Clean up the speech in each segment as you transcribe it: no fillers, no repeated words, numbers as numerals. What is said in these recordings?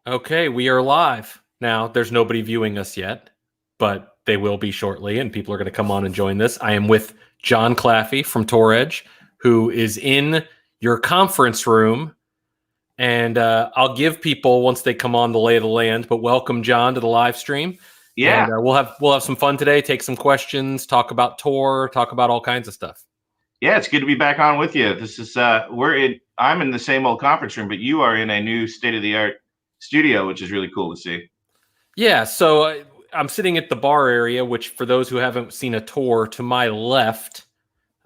Okay, we are live. Now, there's nobody viewing us yet, but they will be shortly, and people are going to come on and join this. I am with John Claffey from Tor Edge, who is in your conference room. And I'll give people, once they come on, the lay of the land. But welcome, John, to the live stream. Yeah. And we'll have some fun today, take some questions, talk about Tor, talk about all kinds of stuff. Yeah, it's good to be back on with you. This is I'm in the same old conference room, but you are in a new state-of-the-art studio, which is really cool to see. Yeah, so I'm sitting at the bar area, which for those who haven't seen a tour, to my left,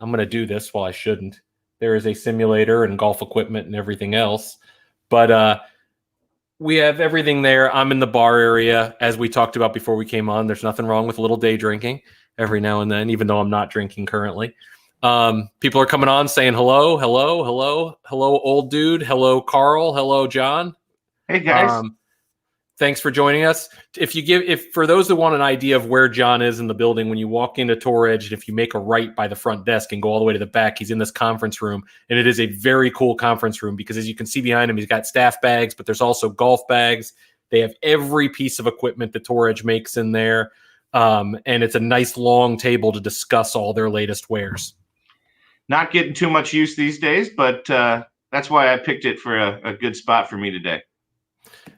I'm going to do this while I shouldn't. There is a simulator and golf equipment and everything else. But we have everything there. I'm in the bar area. As we talked about before we came on, there's nothing wrong with a little day drinking every now and then, even though I'm not drinking currently. People are coming on saying hello, hello, hello, hello, old dude. Hello, Carl. Hello, John. Hey, guys. Thanks for joining us. If for those that want an idea of where John is in the building, when you walk into Tor Edge, and if you make a right by the front desk and go all the way to the back, he's in this conference room, and it is a very cool conference room because as you can see behind him, he's got staff bags, but there's also golf bags. They have every piece of equipment that Tor Edge makes in there, and it's a nice long table to discuss all their latest wares. Not getting too much use these days, but that's why I picked it for a good spot for me today.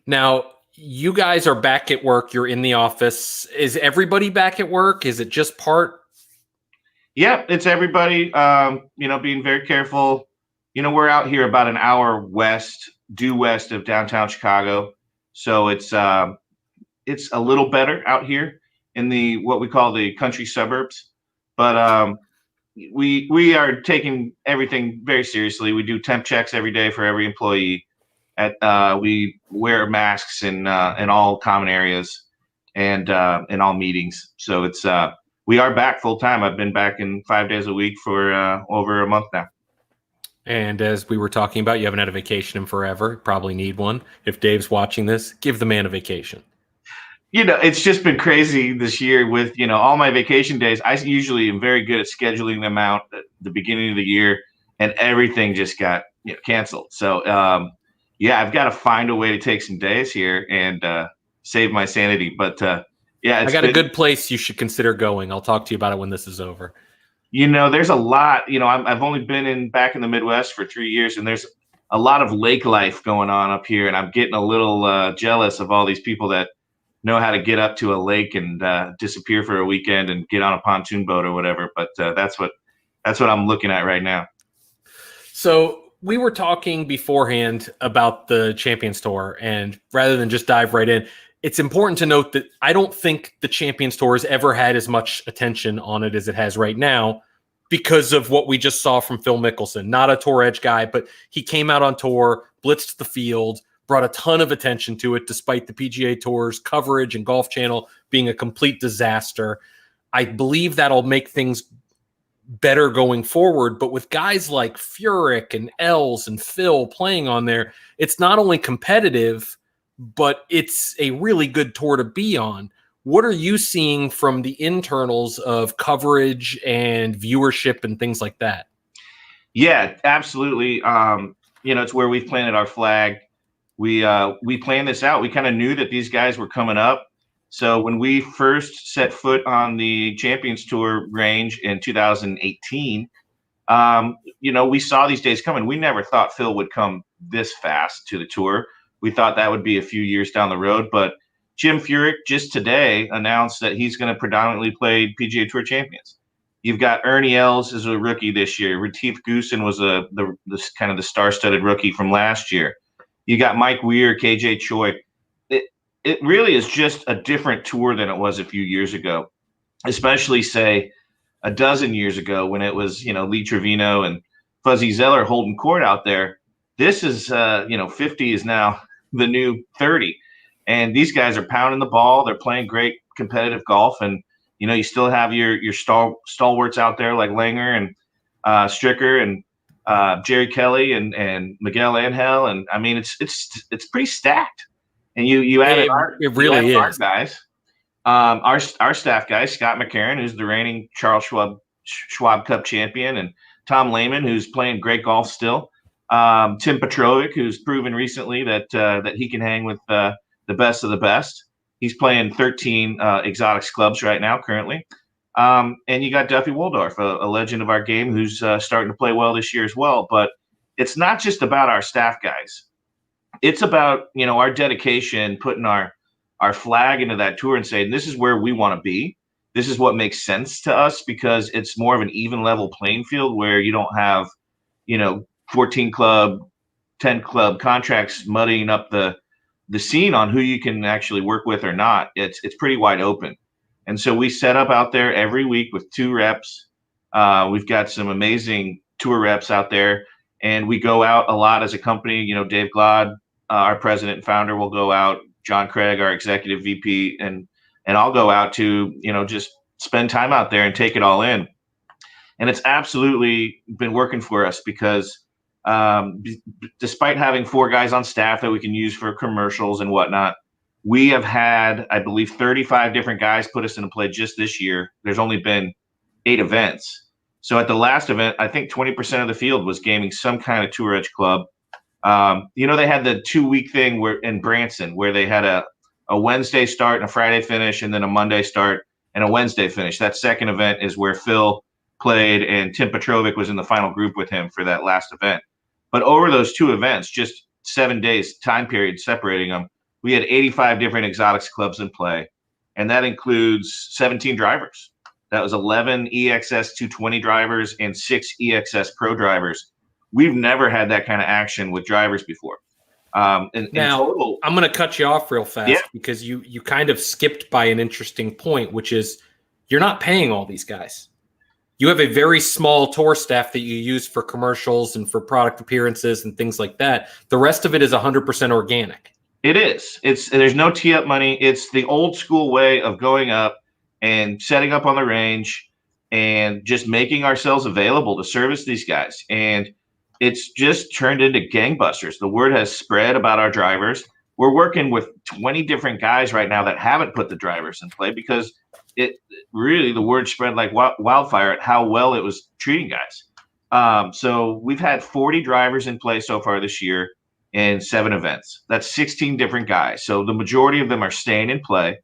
Now, you guys are back at work. You're in the office. Is everybody back at work? Is it just part? Yeah, it's everybody, being very careful. We're out here about an hour due west of downtown Chicago. So it's a little better out here in what we call the country suburbs. But we are taking everything very seriously. We do temp checks every day for every employee. We wear masks in all common areas and in all meetings. So we are back full time. I've been back in 5 days a week for over a month now. And as we were talking about, you haven't had a vacation in forever. Probably need one. If Dave's watching this, give the man a vacation. It's just been crazy this year with, all my vacation days. I usually am very good at scheduling them out at the beginning of the year, and everything just got canceled. So, I've got to find a way to take some days here and save my sanity. But I got a good place you should consider going. I'll talk to you about it when this is over. There's a lot. I've only been back in the Midwest for 3 years, and there's a lot of lake life going on up here, and I'm getting a little jealous of all these people that know how to get up to a lake and disappear for a weekend and get on a pontoon boat or whatever. But that's what I'm looking at right now. So we were talking beforehand about the Champions Tour, and rather than just dive right in, it's important to note that I don't think the Champions Tour has ever had as much attention on it as it has right now because of what we just saw from Phil Mickelson. Not a Tor Edge guy, but he came out on tour, blitzed the field, brought a ton of attention to it, despite the PGA Tour's coverage and Golf Channel being a complete disaster. I believe that'll make things better going forward, but with guys like Furyk and Els and Phil playing on there, it's not only competitive, but it's a really good tour to be on. What are you seeing from the internals of coverage and viewership and things like that? Yeah, absolutely. It's where we've planted our flag. We planned this out. We kind of knew that these guys were coming up. So when we first set foot on the Champions Tour range in 2018, we saw these days coming. We never thought Phil would come this fast to the tour. We thought that would be a few years down the road. But Jim Furyk just today announced that he's going to predominantly play PGA Tour Champions. You've got Ernie Els as a rookie this year. Retief Goosen was the kind of the star-studded rookie from last year. You got Mike Weir, KJ Choi. It really is just a different tour than it was a few years ago, especially, say, a dozen years ago when it was, Lee Trevino and Fuzzy Zeller holding court out there. This is, 50 is now the new 30. And these guys are pounding the ball. They're playing great competitive golf. And, you still have your stalwarts out there like Langer and Stricker and Jerry Kelly and Miguel Angel. And, I mean, it's pretty stacked. And you added our guys. Our staff guy, Scott McCarron, who's the reigning Charles Schwab Cup champion, and Tom Lehman, who's playing great golf still. Tim Petrovic, who's proven recently that he can hang with the best of the best. He's playing 13 exotics clubs right now, currently. And you got Duffy Waldorf, a legend of our game, who's starting to play well this year as well. But it's not just about our staff guys. It's about, our dedication, putting our flag into that tour and saying, this is where we want to be. This is what makes sense to us, because it's more of an even level playing field where you don't have, 14 club, 10 club contracts muddying up the scene on who you can actually work with or not. It's pretty wide open. And so we set up out there every week with 2 reps. We've got some amazing tour reps out there, and we go out a lot as a company. Dave Glod, our president and founder, will go out. John Craig, our executive VP, and I'll go out to, just spend time out there and take it all in. And it's absolutely been working for us, because despite having 4 guys on staff that we can use for commercials and whatnot, we have had, I believe, 35 different guys put us into play just this year. There's only been 8 events. So at the last event, I think 20% of the field was gaming some kind of Tour Edge club. They had the 2-week thing in Branson, where they had a Wednesday start and a Friday finish, and then a Monday start and a Wednesday finish. That second event is where Phil played, and Tim Petrovic was in the final group with him for that last event. But over those 2 events, just 7 days time period separating them, we had 85 different exotics clubs in play, and that includes 17 drivers. That was 11 EXS 220 drivers and 6 EXS Pro drivers. We've never had that kind of action with drivers before. Now, in total, I'm going to cut you off real fast, because you kind of skipped by an interesting point, which is you're not paying all these guys. You have a very small tour staff that you use for commercials and for product appearances and things like that. The rest of it is 100% organic. It is. There's no tee up money. It's the old school way of going up and setting up on the range and just making ourselves available to service these guys. And it's just turned into gangbusters. The word has spread about our drivers. We're working with 20 different guys right now that haven't put the drivers in play, because the word spread like wildfire at how well it was treating guys. So we've had 40 drivers in play so far this year in 7 events. That's 16 different guys. So the majority of them are staying in play.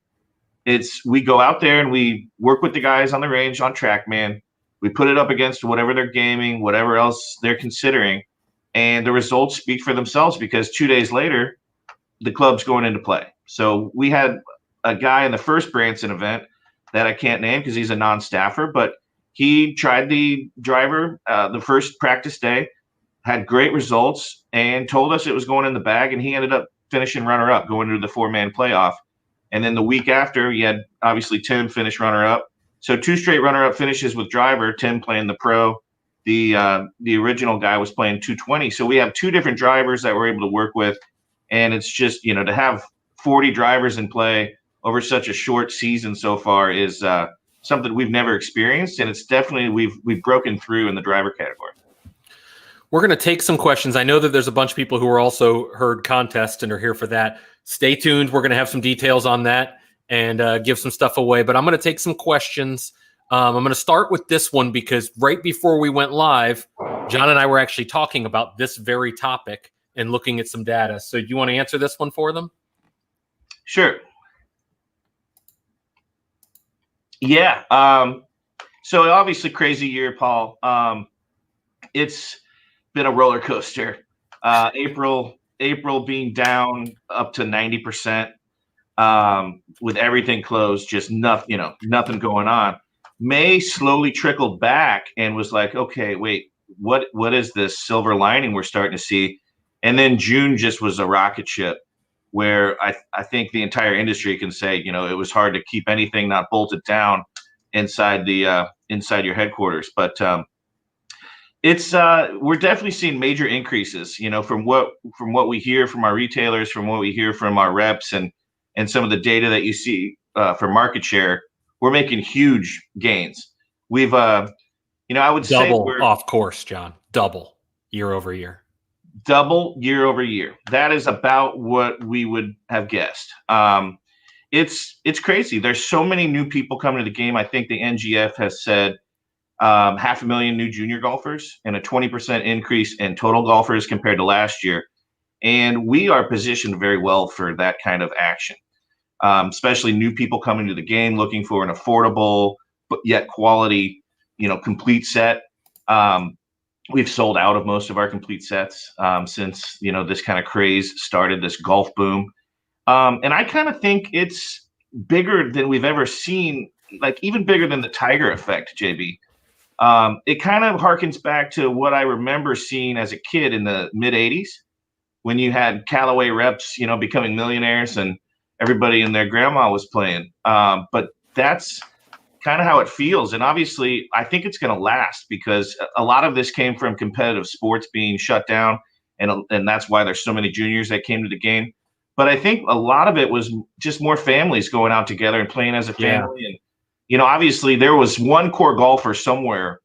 We go out there and we work with the guys on the range on TrackMan. We put it up against whatever they're gaming, whatever else they're considering, and the results speak for themselves, because 2 days later, the club's going into play. So we had a guy in the first Branson event that I can't name because he's a non-staffer, but he tried the driver the first practice day, had great results, and told us it was going in the bag, and he ended up finishing runner-up, going into the 4-man playoff. And then the week after, he had obviously Tim finish runner-up. So 2 straight runner-up finishes with driver, Tim playing the pro. The original guy was playing 220. So we have 2 different drivers that we're able to work with. And it's just, to have 40 drivers in play over such a short season so far is something we've never experienced. And it's definitely, we've broken through in the driver category. We're going to take some questions. I know that there's a bunch of people who are also heard contest and are here for that. Stay tuned. We're going to have some details on that and give some stuff away. But I'm going to take some questions. I'm going to start with this one, because right before we went live, John and I were actually talking about this very topic and looking at some data. So do you want to answer this one for them? Sure. Yeah. So obviously crazy year, Paul. It's been a roller coaster. April being down up to 90%, with everything closed, just nothing going on. May slowly trickled back and was like, okay, wait, what is this silver lining we're starting to see? And then June just was a rocket ship, where I think the entire industry can say, it was hard to keep anything not bolted down inside your headquarters. But we're definitely seeing major increases, from what we hear from our retailers, from what we hear from our reps, and some of the data that you see for market share. We're making huge gains. We've, I would say double off course, John, double year over year. Double year over year. That is about what we would have guessed. It's crazy. There's so many new people coming to the game. I think the NGF has said 500,000 new junior golfers and a 20% increase in total golfers compared to last year. And we are positioned very well for that kind of action, especially new people coming to the game looking for an affordable but yet quality, complete set. We've sold out of most of our complete sets since, this kind of craze started, this golf boom. And I kind of think it's bigger than we've ever seen, like even bigger than the Tiger effect, JB. It kind of harkens back to what I remember seeing as a kid in the mid 80s when you had Callaway reps, becoming millionaires and everybody and their grandma was playing. But that's kind of how it feels. And obviously, I think it's going to last because a lot of this came from competitive sports being shut down. And that's why there's so many juniors that came to the game. But I think a lot of it was just more families going out together and playing as a family. And, obviously there was one core golfer somewhere,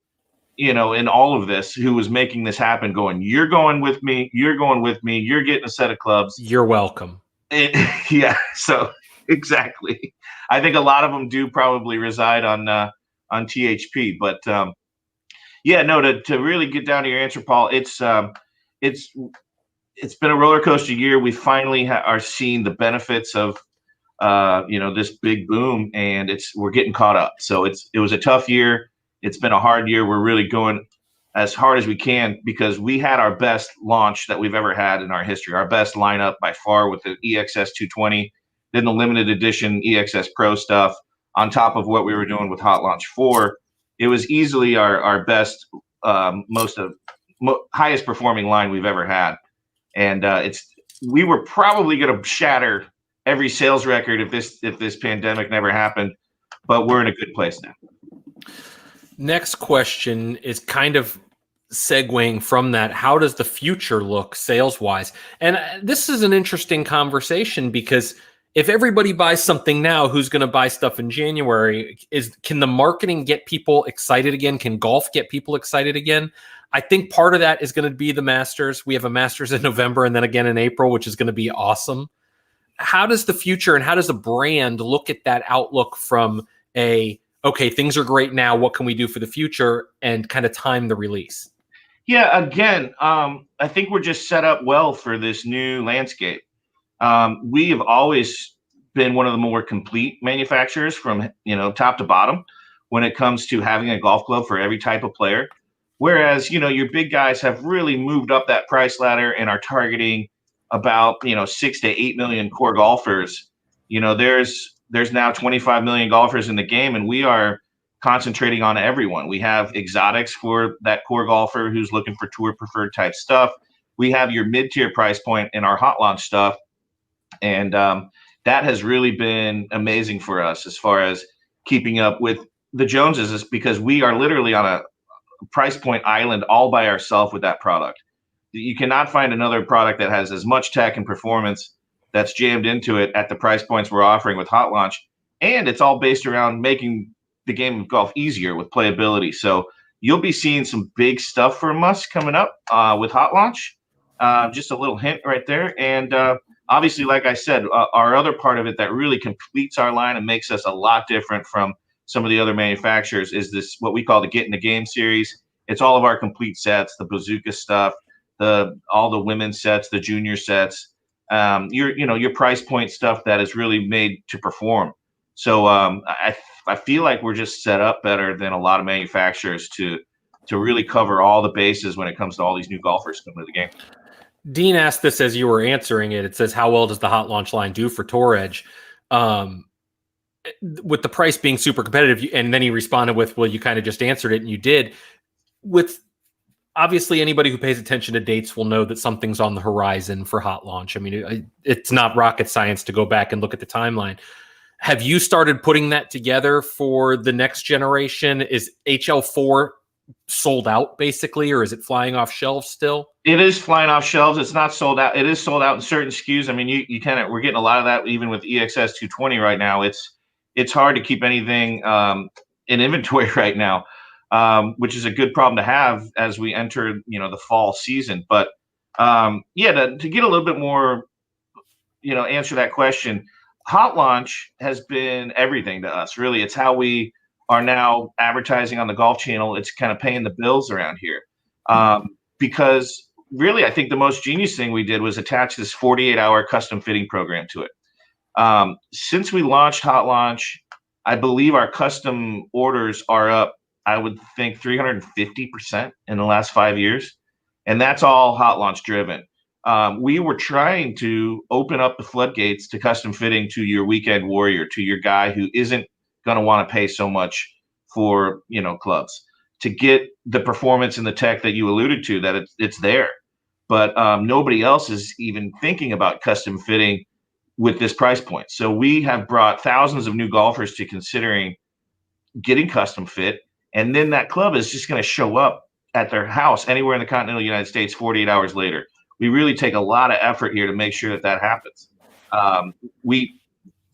in all of this who was making this happen going, you're going with me, you're going with me, you're getting a set of clubs. You're welcome. Yeah. So exactly. I think a lot of them do probably reside on THP, but to really get down to your answer, Paul, it's been a roller coaster year. We finally are seeing the benefits of this big boom, and we're getting caught up. So it was a tough year. It's been a hard year. We're really going as hard as we can because we had our best launch that we've ever had in our history, our best lineup by far with the EXS 220, then the limited edition EXS Pro stuff on top of what we were doing with Hot Launch 4. It was easily our best, highest performing line we've ever had. And we were probably going to shatter every sales record if this pandemic never happened, but we're in a good place now. Next question is kind of segueing from that. How does the future look sales wise? And this is an interesting conversation because if everybody buys something now, who's going to buy stuff in January? Can the marketing get people excited again? Can golf get people excited again? I think part of that is going to be the Masters. We have a Masters in November and then again in April, which is going to be awesome. How does the future and how does a brand look at that outlook from okay, things are great now, what can we do for the future, and kind of time the release? Yeah, again, I think we're just set up well for this new landscape. We have always been one of the more complete manufacturers from top to bottom when it comes to having a golf club for every type of player. Whereas your big guys have really moved up that price ladder and are targeting about 6 to 8 million core golfers. There's now 25 million golfers in the game, and we are concentrating on everyone. We have exotics for that core golfer who's looking for tour preferred type stuff. We have your mid-tier price point in our hot launch stuff. And that has really been amazing for us as far as keeping up with the Joneses, because we are literally on a price point island all by ourselves with that product. You cannot find another product that has as much tech and performance that's jammed into it at the price points we're offering with Hot Launch. And it's all based around making the game of golf easier with playability. So you'll be seeing some big stuff from us coming up with Hot Launch. Just a little hint right there. And obviously, like I said, our other part of it that really completes our line and makes us a lot different from some of the other manufacturers is this, what we call the Get in the Game series. It's all of our complete sets, the bazooka stuff, all the women's sets, the junior sets, your price point stuff that is really made to perform. So I feel like we're just set up better than a lot of manufacturers to really cover all the bases when it comes to all these new golfers coming to the game. Dean asked this as you were answering it. It says, how well does the Hot Launch line do for Tour Edge? With the price being super competitive, and then he responded with, well, you kind of just answered it, and you did. With obviously anybody who pays attention to dates will know that something's on the horizon for Hot Launch. I mean, it's not rocket science to go back and look at the timeline. Have you started putting that together for the next generation? Is HL4 sold out basically, or is it flying off shelves still? It is flying off shelves. It's not sold out. It is sold out in certain SKUs. I mean, we're getting a lot of that even with EXS 220 right now. It's hard to keep anything in inventory right now, which is a good problem to have as we enter, the fall season. But to get a little bit more, answer that question, Hot Launch has been everything to us. Really, it's how we are now advertising on the Golf Channel. It's kind of paying the bills around here. Because really, I think the most genius thing we did was attach this 48-hour custom fitting program to it. Since we launched Hot Launch, I believe our custom orders are up, I would think 350% in the last 5 years. And that's all Hot Launch driven. We were trying to open up the floodgates to custom fitting to your weekend warrior, to your guy who isn't going to want to pay so much for, clubs, to get the performance and the tech that you alluded to, that it's there. But nobody else is even thinking about custom fitting with this price point. So we have brought thousands of new golfers to considering getting custom fit. And then that club is just going to show up at their house anywhere in the continental United States 48 hours later. We really take a lot of effort here to make sure that happens.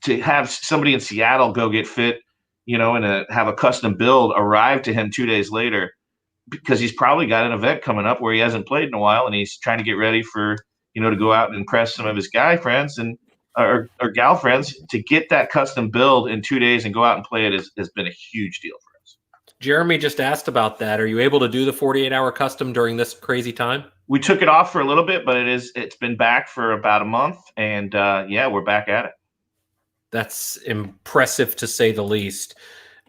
To have somebody in Seattle go get fit, and have a custom build arrive to him 2 days later, because he's probably got an event coming up where he hasn't played in a while and he's trying to get ready for, to go out and impress some of his guy friends or gal friends. To get that custom build in 2 days and go out and play it has been a huge deal for us. Jeremy just asked about that. Are you able to do the 48-hour custom during this crazy time? We took it off for a little bit, but it's been back for about a month, and we're back at it. That's impressive to say the least.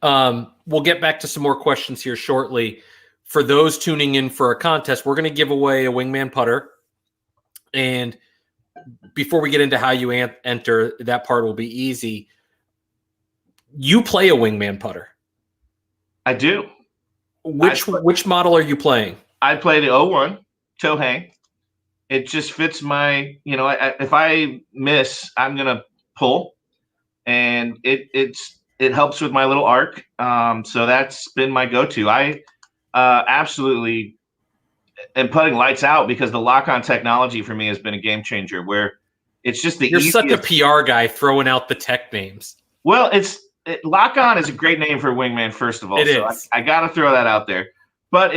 We'll get back to some more questions here shortly. For those tuning in for a contest, we're going to give away a Wingman putter. And before we get into how you enter, that part will be easy. You play a Wingman putter. I do. Which model are you playing? I play the 01 toe hang. It just fits my, if I miss, I'm going to pull. And it helps with my little arc. So that's been my go-to. I absolutely am putting lights out, because the lock-on technology for me has been a game changer, where it's just You're such a PR guy throwing out the tech names. Well, lock-on is a great name for a Wingman, first of all. It is. I got to throw that out there. But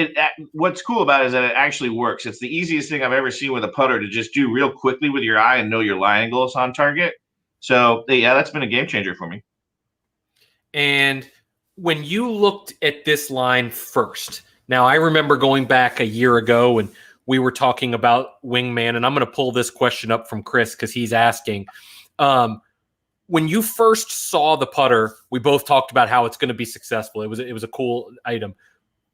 what's cool about it is that it actually works. It's the easiest thing I've ever seen with a putter to just do real quickly with your eye and know your lie angle is on target. So, yeah, that's been a game changer for me. And when you looked at this line first, now I remember going back a year ago and we were talking about Wingman, and I'm going to pull this question up from Chris because he's asking. When you first saw the putter, we both talked about how it's going to be successful. It was a cool item.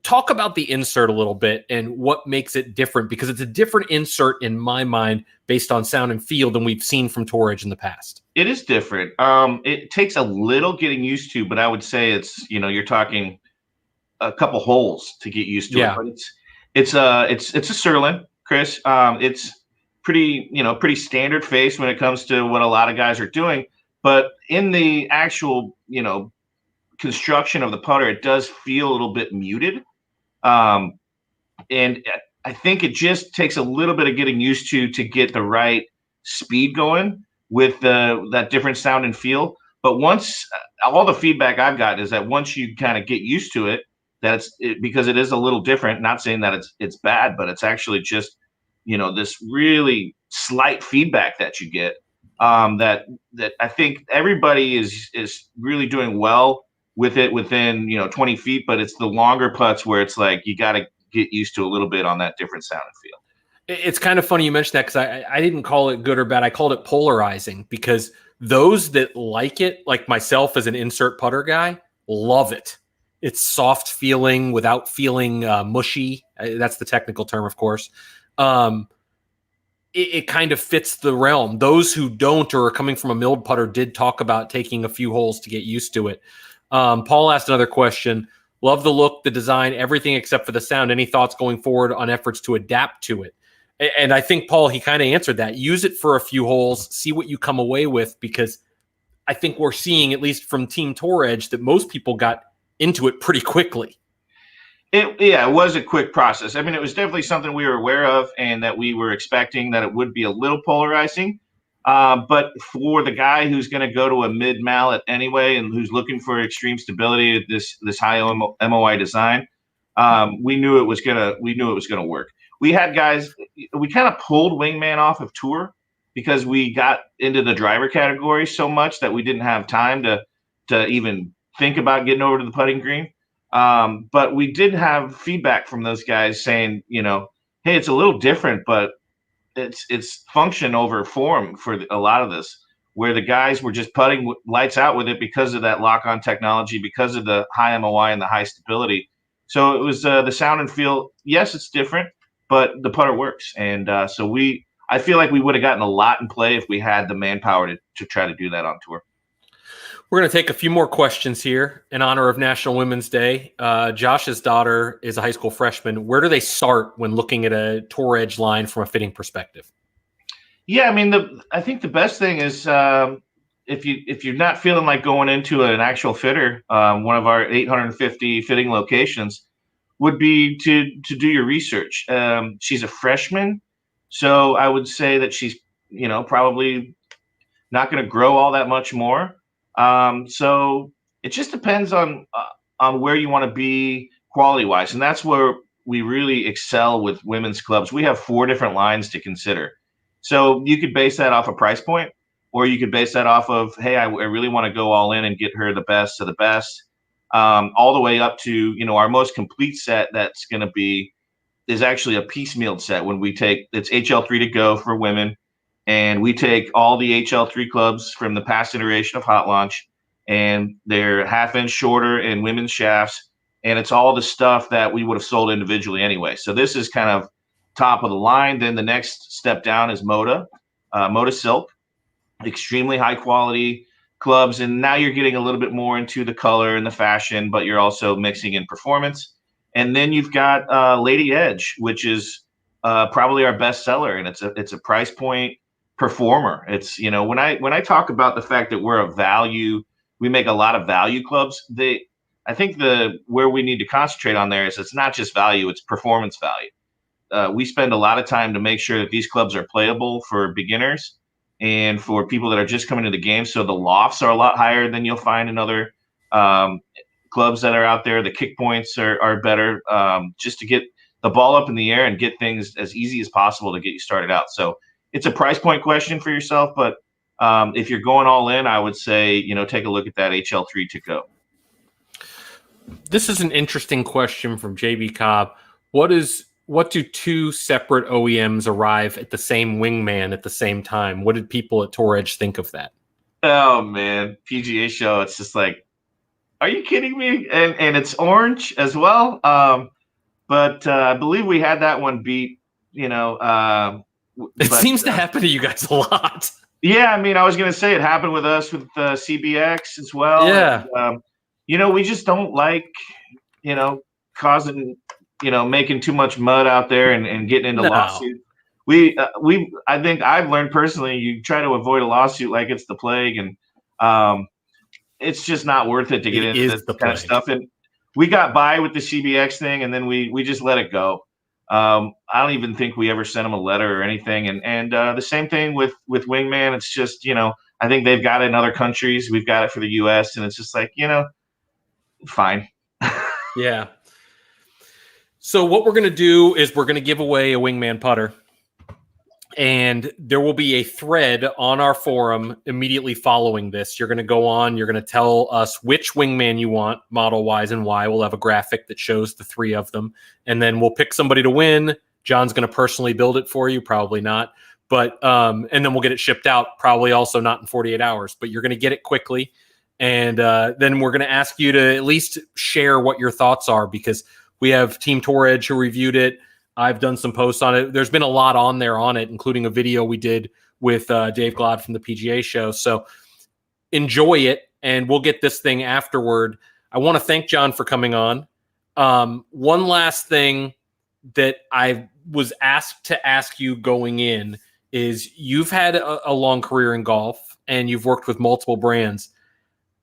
Talk about the insert a little bit and what makes it different, because it's a different insert in my mind based on sound and feel than we've seen from Tour Edge in the past. It is different. It takes a little getting used to, but I would say it's, you're talking a couple holes to get used to it. But it's a Serlin, Chris. It's pretty standard face when it comes to what a lot of guys are doing. But in the actual, construction of the putter, it does feel a little bit muted. And I think it just takes a little bit of getting used to get the right speed going with that different sound and feel. But once all the feedback I've gotten is that once you kind of get used to it, because it is a little different, not saying that it's bad, but it's actually just, this really slight feedback that you get, that I think everybody is really doing well with it within 20 feet, but it's the longer putts where it's like you got to get used to a little bit on that different sound and feel. It's kind of funny you mentioned that, because I didn't call it good or bad. I called it polarizing, because those that like it, like myself as an insert putter guy, love it. It's soft feeling without feeling mushy. That's the technical term, of course. It kind of fits the realm. Those who don't or are coming from a milled putter did talk about taking a few holes to get used to it. Paul asked another question. Love the look, the design, everything except for the sound. Any thoughts going forward on efforts to adapt to it? And I think, Paul, he kind of answered that. Use it for a few holes, see what you come away with, because I think we're seeing, at least from Team Tour Edge, that most people got into it pretty quickly. It was a quick process. I mean, it was definitely something we were aware of and that we were expecting that it would be a little polarizing. But for the guy who's going to go to a mid mallet anyway, and who's looking for extreme stability at this high MOI design, we knew it was gonna work. We had guys, we kind of pulled Wingman off of tour because we got into the driver category so much that we didn't have time to even think about getting over to the putting green. But we did have feedback from those guys saying, hey, it's a little different, but it's function over form for a lot of this, where the guys were just putting lights out with it because of that lock-on technology, because of the high MOI and the high stability. So it was the sound and feel. Yes, it's different, but the putter works. And I feel like we would have gotten a lot in play if we had the manpower to try to do that on tour. We're going to take a few more questions here in honor of National Women's Day. Josh's daughter is a high school freshman. Where do they start when looking at a Tour Edge line from a fitting perspective? Yeah, I mean, I think the best thing is if you're not feeling like going into an actual fitter, one of our 850 fitting locations would be to do your research. She's a freshman, so I would say that she's probably not going to grow all that much more. So it just depends on where you want to be quality wise, and that's where we really excel with women's clubs. We have 4 different lines to consider. So you could base that off a price point, or you could base that off of, hey, I really want to go all in and get her the best of the best, all the way up to, our most complete set that's going to be is actually a piecemealed set when we take it's HL3 to go for women. And we take all the HL3 clubs from the past iteration of Hot Launch, and they're half-inch shorter in women's shafts, and it's all the stuff that we would have sold individually anyway. So this is kind of top of the line. Then the next step down is Moda Silk, extremely high quality clubs, and now you're getting a little bit more into the color and the fashion, but you're also mixing in performance. And then you've got Lady Edge, which is probably our best seller, and it's a price point performer. It's when I talk about the fact that we're a value, we make a lot of value clubs. I think where we need to concentrate on there is it's not just value, it's performance value. We spend a lot of time to make sure that these clubs are playable for beginners and for people that are just coming to the game. So the lofts are a lot higher than you'll find in other clubs that are out there. The kick points are better, just to get the ball up in the air and get things as easy as possible to get you started out. So it's a price point question for yourself, but if you're going all in, I would say, take a look at that HL3 to go. This is an interesting question from JB Cobb. What do 2 separate OEMs arrive at the same Wingman at the same time? What did people at Tour Edge think of that? Oh man, PGA show. It's just like, are you kidding me? And it's orange as well. But I believe we had that one beat, It seems to happen to you guys a lot. Yeah, I mean, I was going to say it happened with us with CBX as well. Yeah. And, we just don't like, causing, making too much mud out there and getting into lawsuits. I think I've learned personally, you try to avoid a lawsuit like it's the plague, and it's just not worth it to get into this kind of stuff. And we got by with the CBX thing, and then we just let it go. I don't even think we ever sent them a letter or anything. And the same thing with Wingman. It's just, I think they've got it in other countries. We've got it for the US, and it's just like, fine. Yeah. So what we're going to do is we're going to give away a Wingman putter, and there will be a thread on our forum immediately following this. You're going to go on, you're going to tell us which Wingman you want, model-wise, and why. We'll have a graphic that shows the 3 of them, and then we'll pick somebody to win. John's going to personally build it for you, probably not. But and then we'll get it shipped out, probably also not in 48 hours, but you're going to get it quickly. And then we're going to ask you to at least share what your thoughts are, because we have Team Tour Edge who reviewed it. I've done some posts on it. There's been a lot on it, including a video we did with Dave Glad from the PGA show. So enjoy it, and we'll get this thing afterward. I want to thank John for coming on. One last thing that I was asked to ask you going in is you've had a long career in golf, and you've worked with multiple brands.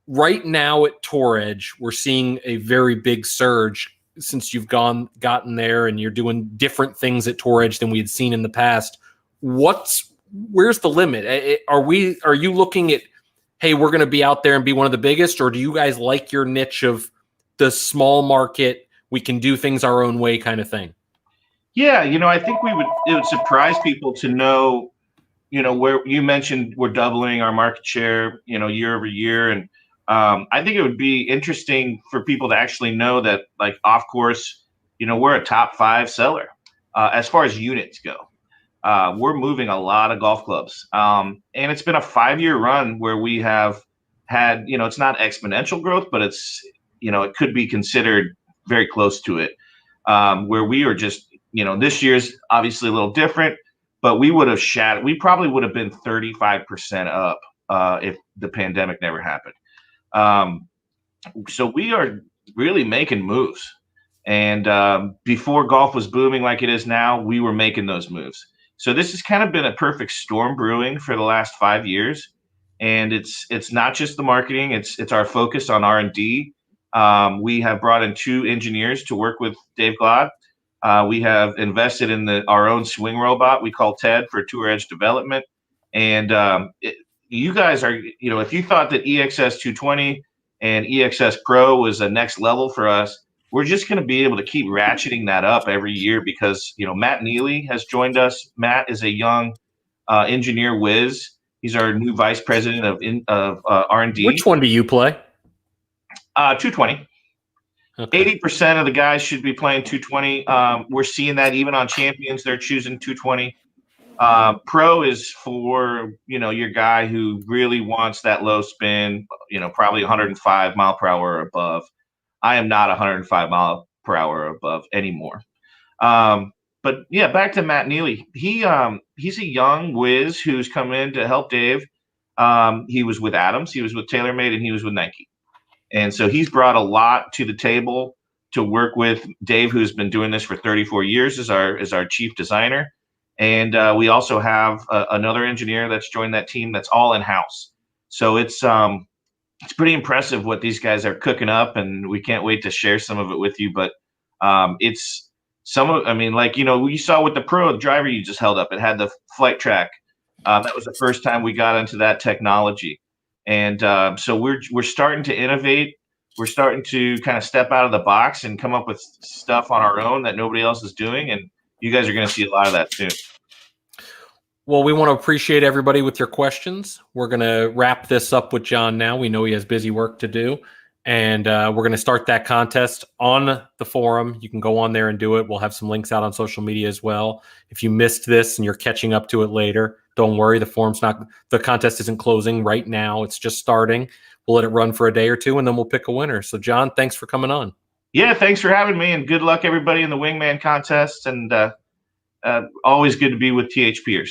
Right now at Tour Edge, we're seeing a very big surge since you've gotten there, and you're doing different things at Tour Edge than we had seen in the past. Where's the limit? Are you looking at, hey, we're going to be out there and be one of the biggest, or do you guys like your niche of the small market, we can do things our own way kind of thing? Yeah, I think it would surprise people to know, where you mentioned we're doubling our market share, year over year, and I think it would be interesting for people to actually know that, like, off course, we're a top 5 seller as far as units go. We're moving a lot of golf clubs, and it's been a 5-year run where we have had, it's not exponential growth, but it's, it could be considered very close to it, where we are just, this year's obviously a little different, but we probably would have been 35% up if the pandemic never happened. So we are really making moves. And before golf was booming like it is now, we were making those moves. So this has kind of been a perfect storm brewing for the last 5 years. And it's not just the marketing, it's our focus on R&D. We have brought in 2 engineers to work with Dave Glod. We have invested in our own swing robot we call Ted for tour edge development. And you guys are, if you thought that EXS 220 and EXS Pro was a next level for us, we're just going to be able to keep ratcheting that up every year because, Matt Neely has joined us. Matt is a young engineer whiz. He's our new vice president of R&D. Which one do you play? 220. Okay. 80% of the guys should be playing 220. We're seeing that even on champions, they're choosing 220. Pro is for, your guy who really wants that low spin, probably 105 mile per hour or above. I am not 105 mile per hour or above anymore. But yeah, back to Matt Neely. He's a young whiz who's come in to help Dave. He was with Adams, he was with TaylorMade, and he was with Nike. And so he's brought a lot to the table to work with Dave, who's been doing this for 34 years as our chief designer. And we also have another engineer that's joined that team that's all in-house. So it's pretty impressive what these guys are cooking up, and we can't wait to share some of it with you. But it's we saw with the Pro driver you just held up, it had the flight track. That was the first time we got into that technology. And so we're starting to innovate. We're starting to kind of step out of the box and come up with stuff on our own that nobody else is doing. And you guys are going to see a lot of that soon. Well, we want to appreciate everybody with your questions. We're going to wrap this up with John now. We know he has busy work to do. And we're going to start that contest on the forum. You can go on there and do it. We'll have some links out on social media as well. If you missed this and you're catching up to it later, don't worry. The contest isn't closing right now. It's just starting. We'll let it run for a day or two, and then we'll pick a winner. So, John, thanks for coming on. Yeah, thanks for having me, and good luck, everybody, in the Wingman contest. And always good to be with THPers.